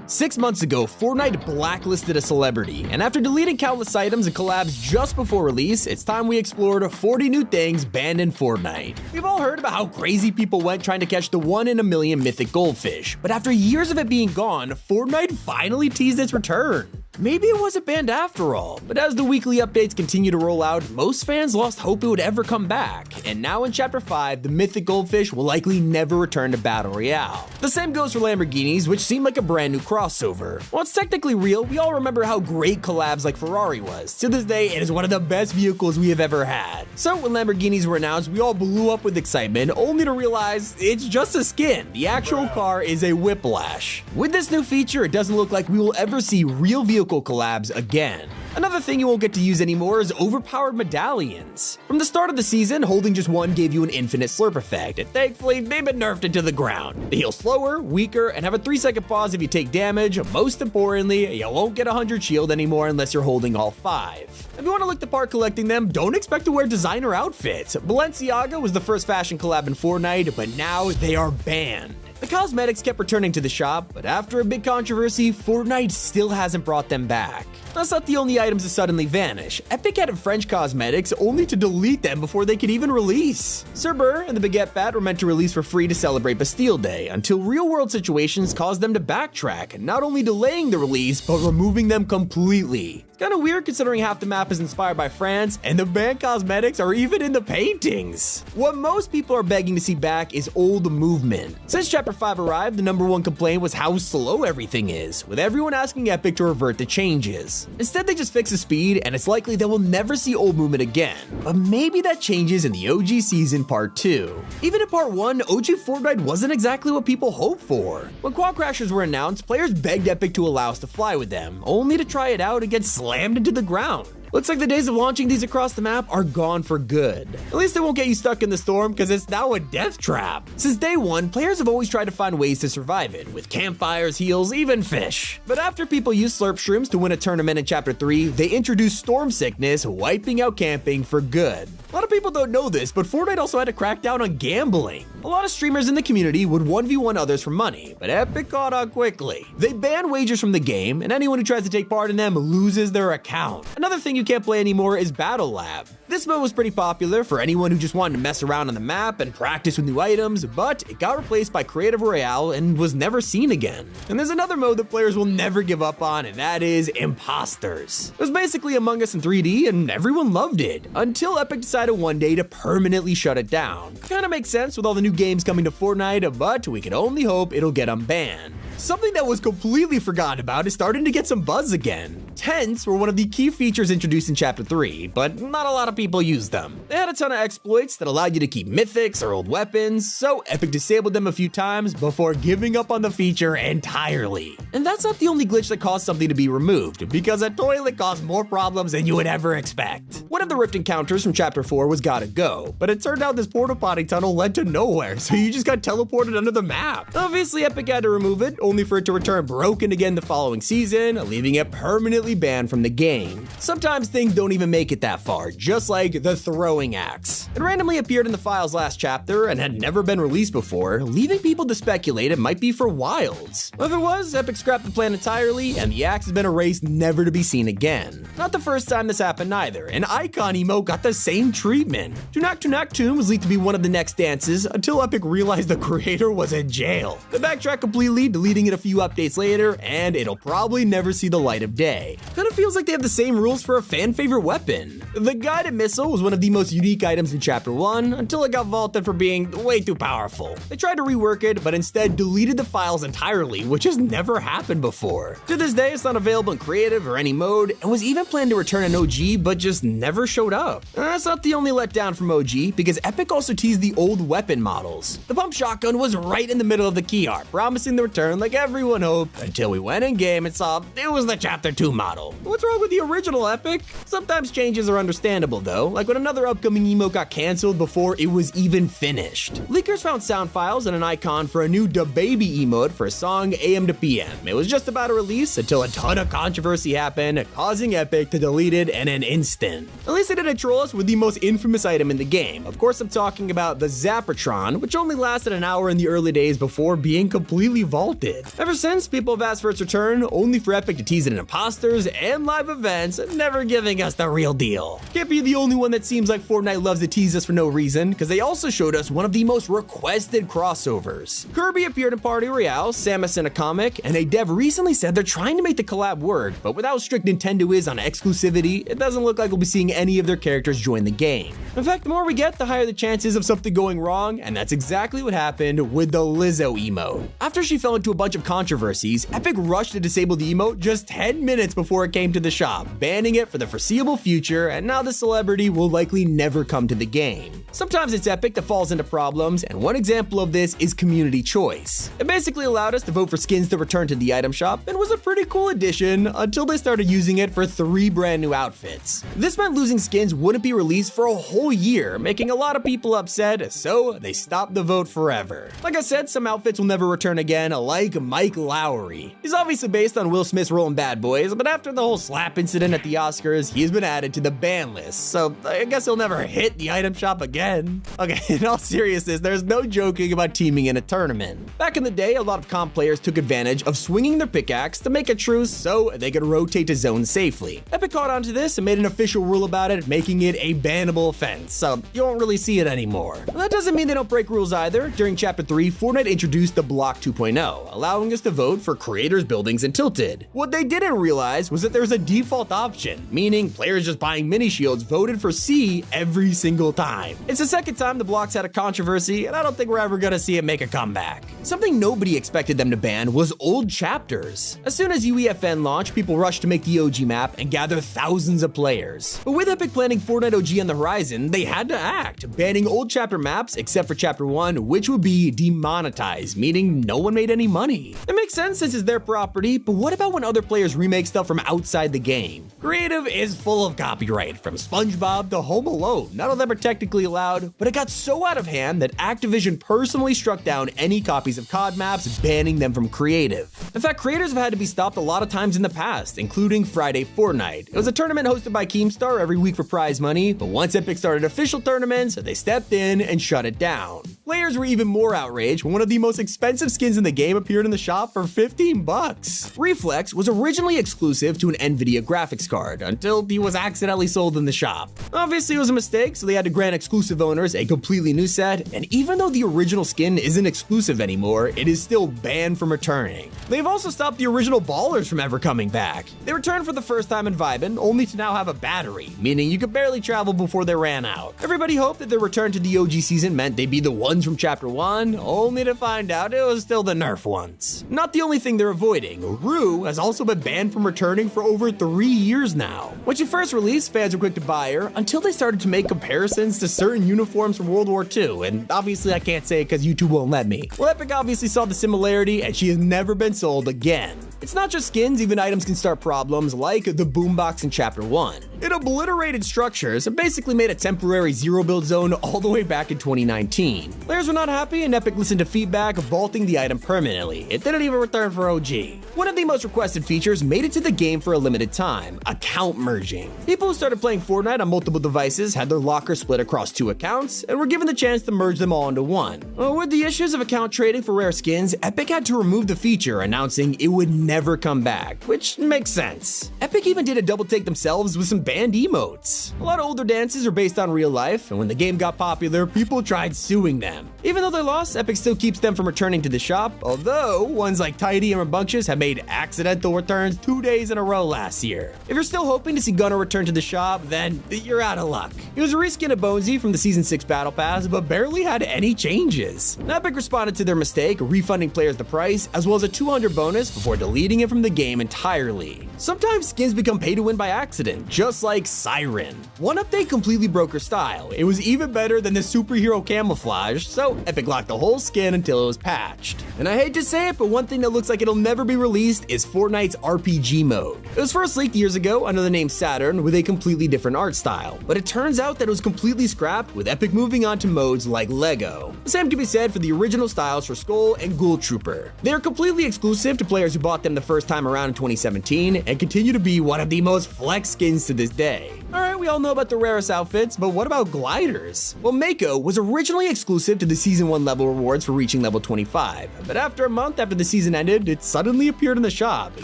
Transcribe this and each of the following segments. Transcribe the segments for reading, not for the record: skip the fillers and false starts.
6 months ago, Fortnite blacklisted a celebrity, and after deleting countless items and collabs just before release, it's time we explored 40 new things banned in Fortnite. We've all heard about how crazy people went trying to catch the 1 in a million mythic goldfish, but after years of it being gone, Fortnite finally teased its return. Maybe it wasn't banned after all, but as the weekly updates continue to roll out, most fans lost hope it would ever come back, and now in Chapter 5, the mythic goldfish will likely never return to Battle Royale. The same goes for Lamborghinis, which seem like a brand new crossover. While it's technically real, we all remember how great collabs like Ferrari was. To this day, it is one of the best vehicles we have ever had. So when Lamborghinis were announced, we all blew up with excitement, only to realize it's just a skin. The actual car is a whiplash. With this new feature, it doesn't look like we will ever see real vehicle collabs again. Another thing you won't get to use anymore is overpowered medallions. From the start of the season, holding just one gave you an infinite slurp effect, and thankfully they've been nerfed into the ground. They heal slower, weaker, and have a 3-second pause if you take damage. Most importantly, you won't get 100 shield anymore unless you're holding all 5. If you want to look the part collecting them, don't expect to wear designer outfits. Balenciaga was the first fashion collab in Fortnite, but now they are banned. The cosmetics kept returning to the shop, but after a big controversy, Fortnite still hasn't brought them back. That's not the only items to suddenly vanish. Epic added French cosmetics only to delete them before they could even release. Sir Burr and the Baguette Bat were meant to release for free to celebrate Bastille Day, until real-world situations caused them to backtrack, not only delaying the release, but removing them completely. It's kinda weird considering half the map is inspired by France, and the banned cosmetics are even in the paintings. What most people are begging to see back is old movement. Since Chapter 5 arrived, the #1 complaint was how slow everything is, with everyone asking Epic to revert the changes. Instead, they just fix the speed, and it's likely that we'll never see old movement again. But maybe that changes in the OG season Part 2. Even in Part 1, OG Fortnite wasn't exactly what people hoped for. When Quad Crashers were announced, players begged Epic to allow us to fly with them, only to try it out and get slammed into the ground. Looks like the days of launching these across the map are gone for good. At least they won't get you stuck in the storm, because it's now a death trap. Since day one, players have always tried to find ways to survive it, with campfires, heals, even fish. But after people used slurp shrooms to win a tournament in Chapter 3, they introduced storm sickness, wiping out camping for good. A lot of people don't know this, but Fortnite also had to crack down on gambling. A lot of streamers in the community would 1v1 others for money, but Epic caught on quickly. They banned wagers from the game, and anyone who tries to take part in them loses their account. Another thing you can't play anymore is Battle Lab. This mode was pretty popular for anyone who just wanted to mess around on the map and practice with new items, but it got replaced by Creative Royale and was never seen again. And there's another mode that players will never give up on, and that is Imposters. It was basically Among Us in 3D, and everyone loved it, until Epic decided one day to permanently shut it down. Kinda makes sense with all the new games coming to Fortnite, but we can only hope it'll get unbanned. Something that was completely forgotten about is starting to get some buzz again. Tents were one of the key features introduced in Chapter 3, but not a lot of people used them. They had a ton of exploits that allowed you to keep mythics or old weapons, so Epic disabled them a few times before giving up on the feature entirely. And that's not the only glitch that caused something to be removed, because a toilet caused more problems than you would ever expect. One of the rift encounters from Chapter 4 was Gotta Go, but it turned out this porta potty tunnel led to nowhere, so you just got teleported under the map. Obviously, Epic had to remove it, only for it to return broken again the following season, leaving it permanently banned from the game. Sometimes things don't even make it that far, just like the throwing axe. It randomly appeared in the files last chapter and had never been released before, leaving people to speculate it might be for wilds. If it was, Epic scrapped the plan entirely, and the axe has been erased, never to be seen again. Not the first time this happened either. An icon emote got the same treatment. Tunak Tunak Tune was leaked to be one of the next dances, until Epic realized the creator was in jail. They backtracked completely, deleting it a few updates later, and it'll probably never see the light of day. Kinda feels like they have the same rules for a fan favorite weapon. The guided missile was one of the most unique items in Chapter 1, until it got vaulted for being way too powerful. They tried to rework it, but instead deleted the files entirely, which has never happened before. To this day, it's not available in creative or any mode, and was even planned to return in OG, but just never showed up. That's not the only letdown from OG, because Epic also teased the old weapon models. The pump shotgun was right in the middle of the key art, promising the return like everyone hoped, until we went in game and saw it was the Chapter 2 model. What's wrong with the original, Epic? Sometimes changes are understandable though, like when another upcoming emote got canceled before it was even finished. Leakers found sound files and an icon for a new DaBaby emote for a song AM to PM. It was just about to release until a ton of controversy happened, causing Epic to delete it in an instant. At least they didn't troll us with the most infamous item in the game. Of course, I'm talking about the Zappertron, which only lasted an hour in the early days before being completely vaulted. Ever since, people have asked for its return, only for Epic to tease it in imposters and live events, never giving us the real deal. Can't be the only one that seems like Fortnite loves to tease us for no reason, because they also showed us one of the most requested crossovers. Kirby appeared in Party Royale, Samus in a comic, and a dev recently said they're trying to make the collab work, but with how strict Nintendo is on exclusivity, it doesn't look like we'll be seeing any of their characters join the game. In fact, the more we get, the higher the chances of something going wrong, and that's exactly what happened with the Lizzo emote. After she fell into a bunch of controversies, Epic rushed to disable the emote just 10 minutes before it came to the shop, banning it for the foreseeable future, and now the celebrity will likely never come to the game. Sometimes it's Epic that falls into problems, and one example of this is community choice. It basically allowed us to vote for skins to return to the item shop, and was a pretty cool addition until they started using it for 3 brand new outfits. This meant losing skins wouldn't be released for a whole year, making a lot of people upset, so they stopped the vote forever. Like I said, some outfits will never return again, like Mike Lowry. He's obviously based on Will Smith's role in Bad Boys, but after the whole slap incident at the Oscars, he's been added to the ban list, so I guess he'll never hit the item shop again. Okay, in all seriousness, there's no joking about teaming in a tournament. Back in the day, a lot of comp players took advantage of swinging their pickaxe to make a truce so they could rotate to zones safely. Epic caught on to this and made an official rule about it, making it a bannable offense, so you won't really see it anymore. But that doesn't mean they don't break rules either. During Chapter 3, Fortnite introduced the Block 2.0, allowing us to vote for creators' buildings in Tilted. What they didn't realize was that there's a default option, meaning players just buying mini shields voted for C every single time. It's the second time the blocks had a controversy, and I don't think we're ever gonna see it make a comeback. Something nobody expected them to ban was old chapters. As soon as UEFN launched, people rushed to make the OG map and gather thousands of players. But with Epic planning Fortnite OG on the horizon, they had to act, banning old chapter maps except for Chapter 1, which would be demonetized, meaning no one made any money. It makes sense since it's their property, but what about when other players remake stuff from outside the game? Creative is full of copyright, from SpongeBob to Home Alone. None of them are technically allowed, but it got so out of hand that Activision personally struck down any copies of COD maps, banning them from creative. In fact, creators have had to be stopped a lot of times in the past, including Friday Fortnite. It was a tournament hosted by Keemstar every week for prize money, but once Epic started official tournaments, they stepped in and shut it down. Players were even more outraged when one of the most expensive skins in the game appeared in the shop for 15 bucks. Reflex was originally exclusive to an NVIDIA graphics card until he was accidentally sold in the shop. Obviously it was a mistake, so they had to grant exclusive owners a completely new set, and even though the original skin isn't exclusive anymore, it is still banned from returning. They've also stopped the original ballers from ever coming back. They returned for the first time in Vibin, only to now have a battery, meaning you could barely travel before they ran out. Everybody hoped that their return to the OG season meant they'd be the ones from Chapter 1, only to find out it was still the nerf ones. Not the only thing they're avoiding, Rue has also been banned from returning for over 3 years now. When she first released, fans were quick to buy her, until they started to make comparisons to certain uniforms from World War II, and obviously I can't say it because YouTube won't let me. Well, Epic obviously saw the similarity, and she has never been sold again. It's not just skins, even items can start problems, like the boombox in Chapter 1. It obliterated structures and basically made a temporary zero-build zone all the way back in 2019. Players were not happy, and Epic listened to feedback, vaulting the item permanently. It didn't even return for OG. One of the most requested features made it to the game for a limited time: account merging. People who started playing Fortnite on multiple devices had their locker split across 2 accounts and were given the chance to merge them all into one. With the issues of account trading for rare skins, Epic had to remove the feature, announcing it would never come back, which makes sense. Epic even did a double take themselves with some banned emotes. A lot of older dances are based on real life, and when the game got popular, people tried suing them. Even though they lost, Epic still keeps them from returning to the shop, although ones like Tidy and Rambunctious have made accidental returns 2 days in a row last year. If you're still hoping to see Gunner return to the shop, then you're out of luck. He was a reskin of Bonesy from the Season 6 Battle Pass, but barely had any changes. Epic responded to their mistake, refunding players the price, as well as a 200 bonus before deleting it from the game entirely. Sometimes skins become pay to win by accident, just like Siren. One update completely broke her style. It was even better than the superhero camouflage, so Epic locked the whole skin until it was patched. And I hate to say it, but one thing that looks like it'll never be released is Fortnite's RPG mode. It was first leaked years ago under the name Saturn with a completely different art style, but it turns out that it was completely scrapped with Epic moving on to modes like Lego. The same can be said for the original styles for Skull and Ghoul Trooper. They are completely exclusive to players who bought them the first time around in 2017 and continue to be one of the most flex skins to this day. Alright, we all know about the rarest outfits, but what about gliders? Well, Mako was originally exclusive to the Season 1 level rewards for reaching level 25, but after a month after the season ended, it suddenly appeared in the shop,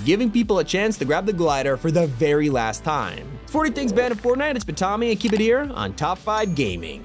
giving people a chance to grab the glider for the very last time. 40 things banned in Fortnite, it's been Tommy, and keep it here on Top 5 Gaming.